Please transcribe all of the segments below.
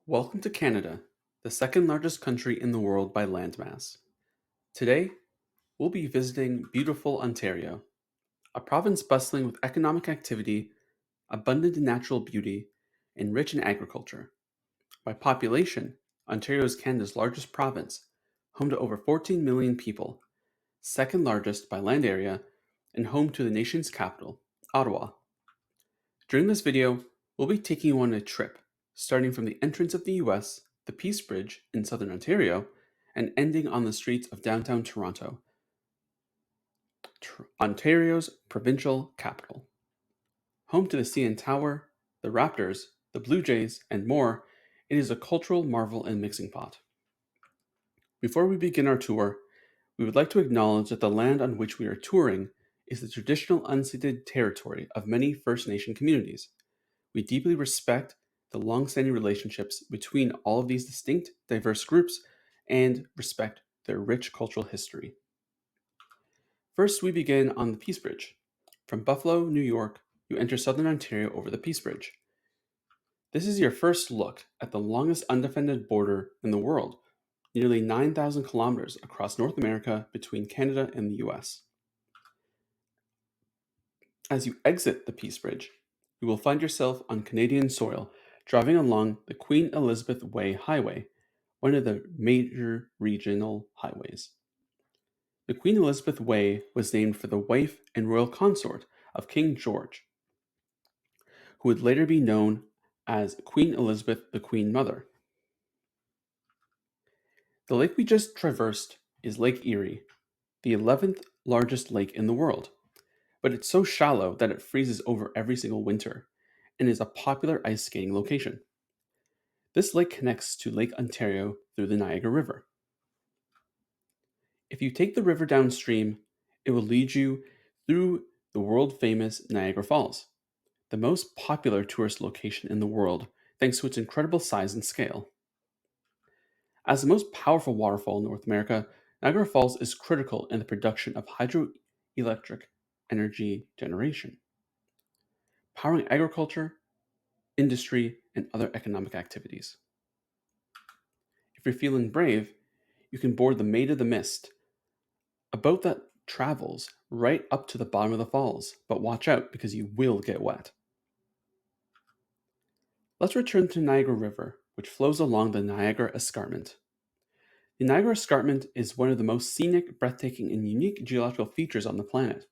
Welcome to Canada, the second largest country in the world by landmass. Today, we'll be visiting beautiful Ontario, a province bustling with economic activity, abundant in natural beauty, and rich in agriculture. By population, Ontario is Canada's largest province, home to over 14 million people, second largest by land area, and home to the nation's capital, Ottawa. During this video, we'll be taking you on a trip, starting from the entrance of the US, the Peace Bridge in southern Ontario, and ending on the streets of downtown Toronto, Ontario's provincial capital. Home to the CN Tower, the Raptors, the Blue Jays, and more, it is a cultural marvel and mixing pot. Before we begin our tour, we would like to acknowledge that the land on which we are touring is the traditional unceded territory of many First Nation communities. We deeply respect the long-standing relationships between all of these distinct, diverse groups and respect their rich cultural history. First, we begin on the Peace Bridge. From Buffalo, New York, you enter southern Ontario over the Peace Bridge. This is your first look at the longest undefended border in the world, nearly 9,000 kilometers across North America between Canada and the US. As you exit the Peace Bridge, you will find yourself on Canadian soil, driving along the Queen Elizabeth Way Highway, one of the major regional highways. The Queen Elizabeth Way was named for the wife and royal consort of King George, who would later be known as Queen Elizabeth the Queen Mother. The lake we just traversed is Lake Erie, the 11th largest lake in the world, but it's so shallow that it freezes over every single winter and is a popular ice skating location. This lake connects to Lake Ontario through the Niagara River. If you take the river downstream, it will lead you through the world-famous Niagara Falls, the most popular tourist location in the world thanks to its incredible size and scale. As the most powerful waterfall in North America, Niagara Falls is critical in the production of hydroelectric energy generation, powering agriculture, industry, and other economic activities. If you're feeling brave, you can board the Maid of the Mist, a boat that travels right up to the bottom of the falls, but watch out because you will get wet. Let's return to Niagara River, which flows along the Niagara Escarpment. The Niagara Escarpment is one of the most scenic, breathtaking, and unique geological features on the planet.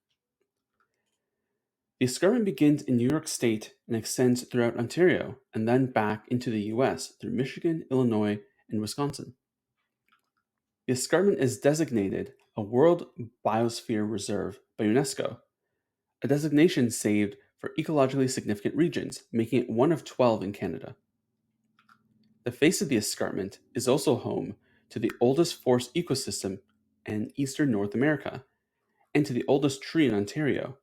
The escarpment begins in New York State and extends throughout Ontario, and then back into the US through Michigan, Illinois, and Wisconsin. The escarpment is designated a World Biosphere Reserve by UNESCO, a designation saved for ecologically significant regions, making it one of 12 in Canada. The face of the escarpment is also home to the oldest forest ecosystem in eastern North America, and to the oldest tree in Ontario,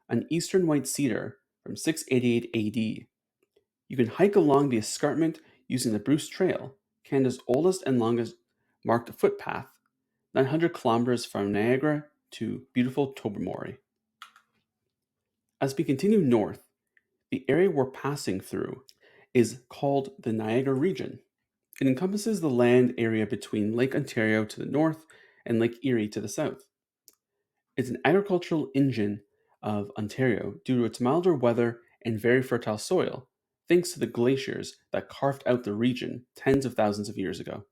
an eastern white cedar from 688 AD. You can hike along the escarpment using the Bruce Trail, Canada's oldest and longest marked footpath, 900 kilometers from Niagara to beautiful Tobermory. As we continue north, the area we're passing through is called the Niagara region. It encompasses the land area between Lake Ontario to the north and Lake Erie to the south. It's an agricultural engine of Ontario due to its milder weather and very fertile soil, thanks to the glaciers that carved out the region tens of thousands of years ago.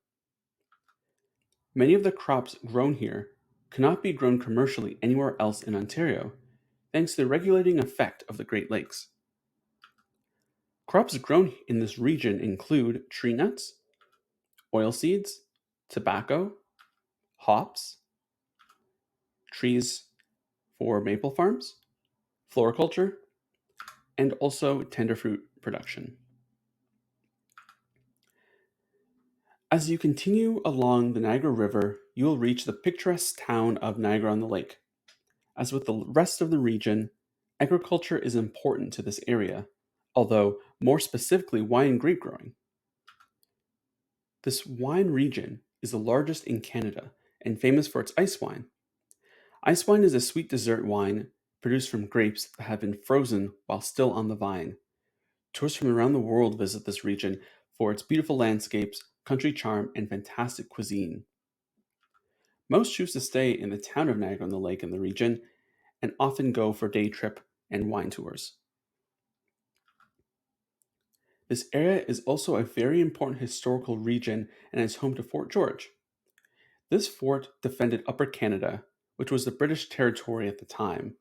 Many of the crops grown here cannot be grown commercially anywhere else in Ontario, thanks to the regulating effect of the Great Lakes. Crops grown in this region include tree nuts, oilseeds, tobacco, hops, trees for maple farms, floriculture, and also tenderfruit production. As you continue along the Niagara River, you will reach the picturesque town of Niagara-on-the-Lake. As with the rest of the region, agriculture is important to this area, although more specifically wine and grape growing. This wine region is the largest in Canada and famous for its ice wine. Ice wine is a sweet dessert wine produced from grapes that have been frozen while still on the vine. Tourists from around the world visit this region for its beautiful landscapes, country charm, and fantastic cuisine. Most choose to stay in the town of Niagara-on-the-Lake in the region and often go for day trip and wine tours. This area is also a very important historical region and is home to Fort George. This fort defended Upper Canada, which was the British territory at the time,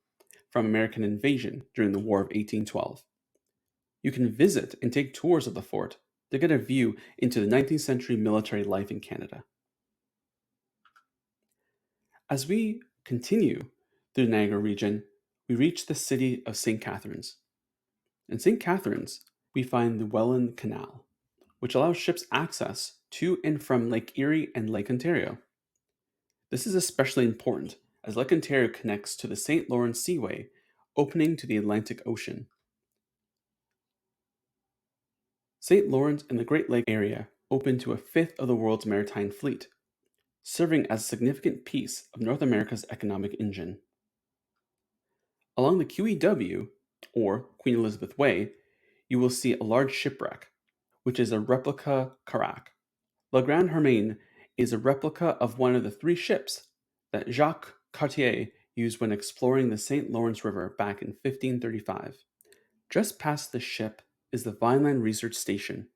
from American invasion during the War of 1812. You can visit and take tours of the fort to get a view into the 19th century military life in Canada. As we continue through the Niagara region, we reach the city of St. Catharines. In St. Catharines, we find the Welland Canal, which allows ships access to and from Lake Erie and Lake Ontario. This is especially important as Lake Ontario connects to the St. Lawrence Seaway, opening to the Atlantic Ocean. St. Lawrence and the Great Lake area open to a fifth of the world's maritime fleet, serving as a significant piece of North America's economic engine. Along the QEW, or Queen Elizabeth Way, you will see a large shipwreck, which is a replica carrack. La Grande Hermine is a replica of one of the three ships that Jacques Cartier used when exploring the St. Lawrence River back in 1535. Just past the ship is the Vineland Research Station.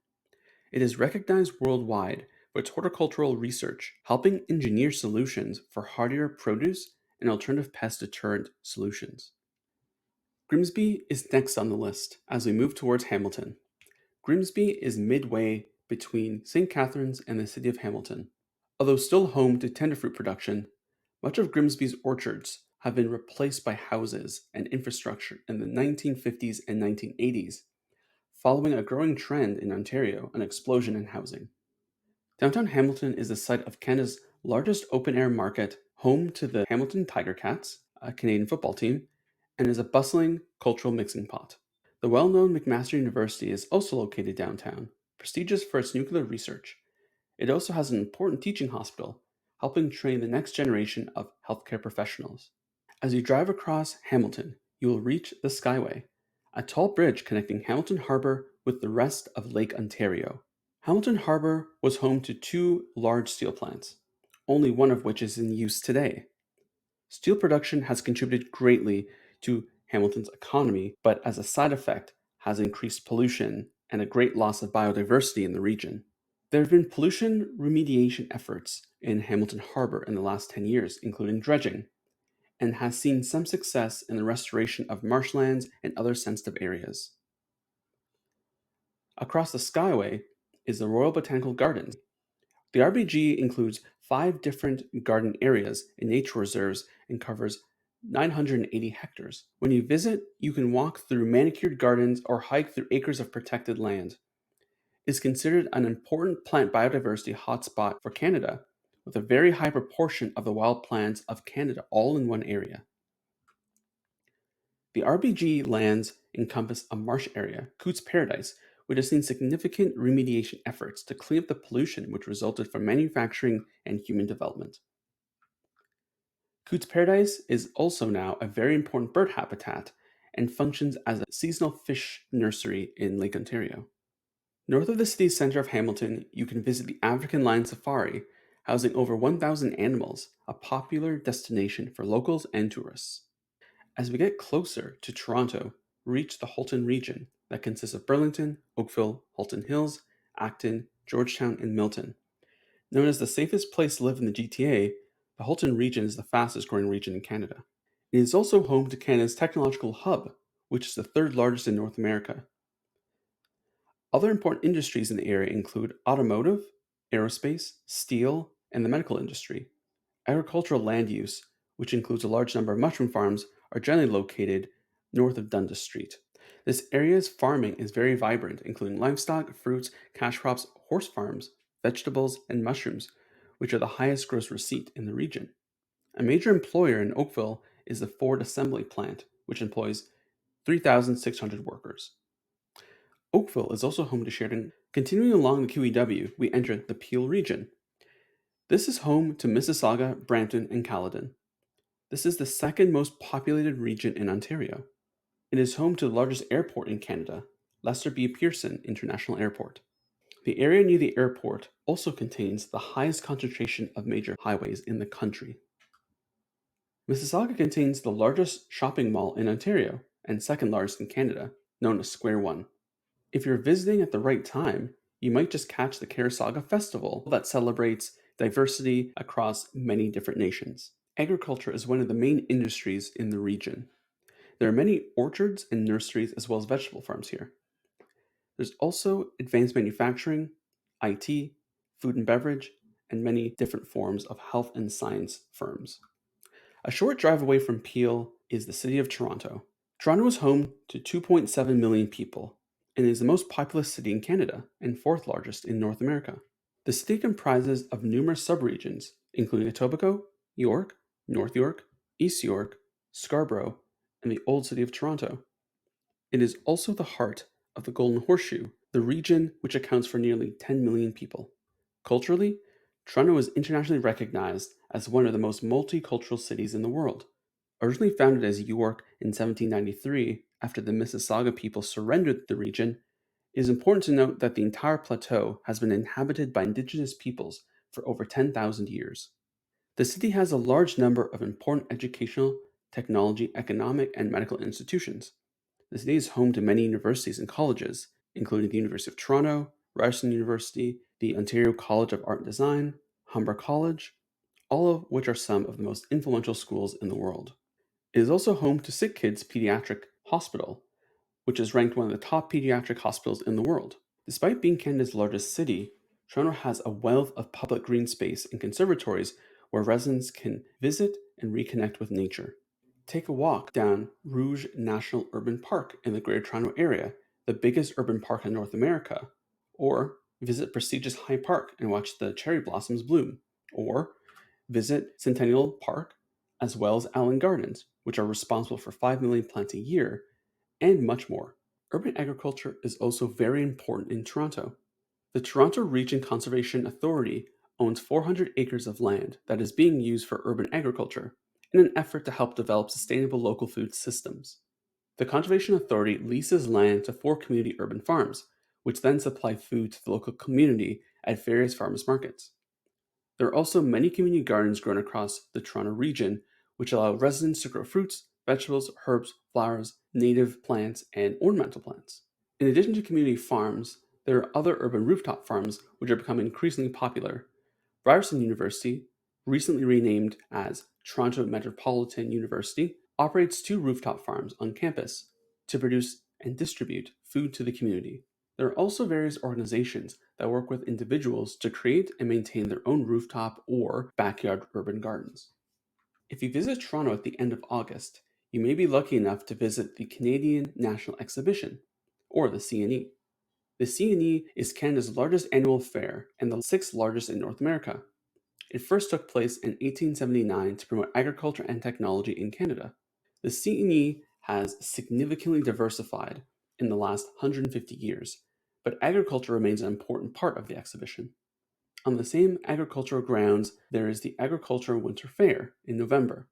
It is recognized worldwide for its horticultural research, helping engineer solutions for hardier produce and alternative pest deterrent solutions. Grimsby is next on the list as we move towards Hamilton. Grimsby is midway between St. Catharines and the city of Hamilton. Although still home to tenderfruit production, much of Grimsby's orchards have been replaced by houses and infrastructure in the 1950s and 1980s, following a growing trend in Ontario, an explosion in housing. Downtown Hamilton is the site of Canada's largest open-air market, home to the Hamilton Tiger Cats, a Canadian football team, and is a bustling cultural mixing pot. The well-known McMaster University is also located downtown, prestigious for its nuclear research. It also has an important teaching hospital, helping train the next generation of healthcare professionals. As you drive across Hamilton, you will reach the Skyway, a tall bridge connecting Hamilton Harbor with the rest of Lake Ontario. Hamilton Harbor was home to two large steel plants, only one of which is in use today. Steel production has contributed greatly to Hamilton's economy, but as a side effect, has increased pollution and a great loss of biodiversity in the region. There have been pollution remediation efforts in Hamilton Harbor in the last 10 years, including dredging, and has seen some success in the restoration of marshlands and other sensitive areas. Across the Skyway is the Royal Botanical Gardens. The RBG includes 5 different garden areas and nature reserves and covers 980 hectares. When you visit, you can walk through manicured gardens or hike through acres of protected land. It is considered an important plant biodiversity hotspot for Canada, with a very high proportion of the wild plants of Canada all in one area. The RBG lands encompass a marsh area, Cootes Paradise, which has seen significant remediation efforts to clean up the pollution which resulted from manufacturing and human development. Cootes Paradise is also now a very important bird habitat and functions as a seasonal fish nursery in Lake Ontario. North of the city center of Hamilton, you can visit the African Lion Safari, housing over 1,000 animals, a popular destination for locals and tourists. As we get closer to Toronto, we reach the Halton region that consists of Burlington, Oakville, Halton Hills, Acton, Georgetown, and Milton. Known as the safest place to live in the GTA, the Halton region is the fastest growing region in Canada. It is also home to Canada's technological hub, which is the third largest in North America. Other important industries in the area include automotive, aerospace, steel, and the medical industry. Agricultural land use, which includes a large number of mushroom farms, are generally located north of Dundas Street. This area's farming is very vibrant, including livestock, fruits, cash crops, horse farms, vegetables, and mushrooms, which are the highest gross receipt in the region. A major employer in Oakville is the Ford Assembly Plant, which employs 3,600 workers. Oakville is also home to Sheridan. Continuing along the QEW, we enter the Peel region. This is home to Mississauga, Brampton, and Caledon. This is the second most populated region in Ontario. It is home to the largest airport in Canada, Lester B. Pearson International Airport. The area near the airport also contains the highest concentration of major highways in the country. Mississauga contains the largest shopping mall in Ontario and second largest in Canada, known as Square One. If you're visiting at the right time, you might just catch the Carasaga Festival that celebrates diversity across many different nations. Agriculture is one of the main industries in the region. There are many orchards and nurseries as well as vegetable farms here. There's also advanced manufacturing, IT, food and beverage, and many different forms of health and science firms. A short drive away from Peel is the city of Toronto. Toronto is home to 2.7 million people and is the most populous city in Canada and fourth largest in North America. The city comprises of numerous subregions, including Etobicoke, York, North York, East York, Scarborough, and the Old City of Toronto. It is also the heart of the Golden Horseshoe, the region which accounts for nearly 10 million people. Culturally, Toronto is internationally recognized as one of the most multicultural cities in the world. Originally founded as York in 1793 after the Mississauga people surrendered the region, it is important to note that the entire plateau has been inhabited by indigenous peoples for over 10,000 years. The city has a large number of important educational, technology, economic, and medical institutions. The city is home to many universities and colleges, including the University of Toronto, Ryerson University, the Ontario College of Art and Design, Humber College, all of which are some of the most influential schools in the world. It is also home to Sick Kids Pediatric Hospital, which is ranked one of the top pediatric hospitals in the world. Despite being Canada's largest city, Toronto has a wealth of public green space and conservatories where residents can visit and reconnect with nature. Take a walk down Rouge National Urban Park in the Greater Toronto Area, the biggest urban park in North America, or visit prestigious High Park and watch the cherry blossoms bloom, or visit Centennial Park as well as Allen Gardens, which are responsible for 5 million plants a year, and much more. Urban agriculture is also very important in Toronto. The Toronto Region Conservation Authority owns 400 acres of land that is being used for urban agriculture in an effort to help develop sustainable local food systems. The Conservation Authority leases land to 4 community urban farms, which then supply food to the local community at various farmers markets. There are also many community gardens grown across the Toronto region, which allow residents to grow fruits, vegetables, herbs, flowers, native plants, and ornamental plants. In addition to community farms, there are other urban rooftop farms which are becoming increasingly popular. Ryerson University, recently renamed as Toronto Metropolitan University, operates 2 rooftop farms on campus to produce and distribute food to the community. There are also various organizations that work with individuals to create and maintain their own rooftop or backyard urban gardens. If you visit Toronto at the end of August, you may be lucky enough to visit the Canadian National Exhibition, or the CNE. The CNE is Canada's largest annual fair and the 6th largest in North America. It first took place in 1879 to promote agriculture and technology in Canada. The CNE has significantly diversified in the last 150 years, but agriculture remains an important part of the exhibition. On the same agricultural grounds, there is the Agricultural Winter Fair in November.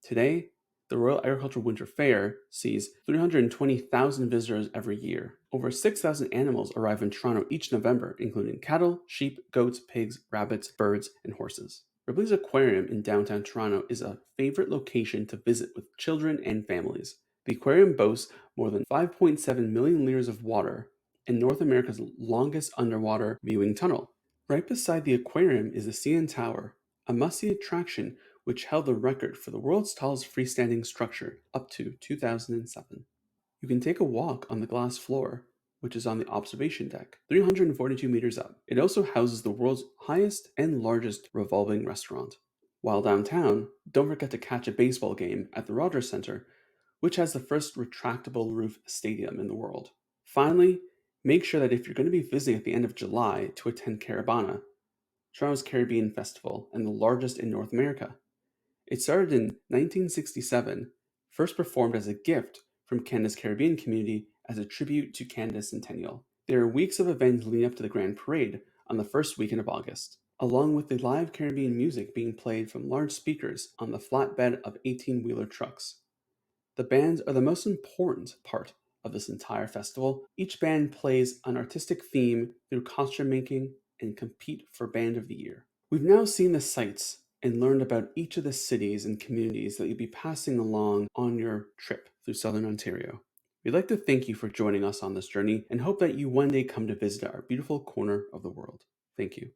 Today, the Royal Agricultural Winter Fair sees 320,000 visitors every year. Over 6,000 animals arrive in Toronto each November, including cattle, sheep, goats, pigs, rabbits, birds, and horses. Ripley's Aquarium in downtown Toronto is a favorite location to visit with children and families. The aquarium boasts more than 5.7 million liters of water and North America's longest underwater viewing tunnel. Right beside the aquarium is the CN Tower, a must-see attraction which held the record for the world's tallest freestanding structure up to 2007. You can take a walk on the glass floor, which is on the observation deck, 342 meters up. It also houses the world's highest and largest revolving restaurant. While downtown, don't forget to catch a baseball game at the Rogers Centre, which has the first retractable roof stadium in the world. Finally, make sure that if you're going to be visiting at the end of July to attend Caribana, Toronto's Caribbean Festival and the largest in North America. It started in 1967, first performed as a gift from Canada's Caribbean community as a tribute to Canada's centennial. There are weeks of events leading up to the Grand Parade on the first weekend of August, along with the live Caribbean music being played from large speakers on the flatbed of 18-wheeler trucks. The bands are the most important part of this entire festival. Each band plays an artistic theme through costume making and compete for Band of the Year. We've now seen the sights and learned about each of the cities and communities that you'll be passing along on your trip through Southern Ontario. We'd like to thank you for joining us on this journey and hope that you one day come to visit our beautiful corner of the world. Thank you.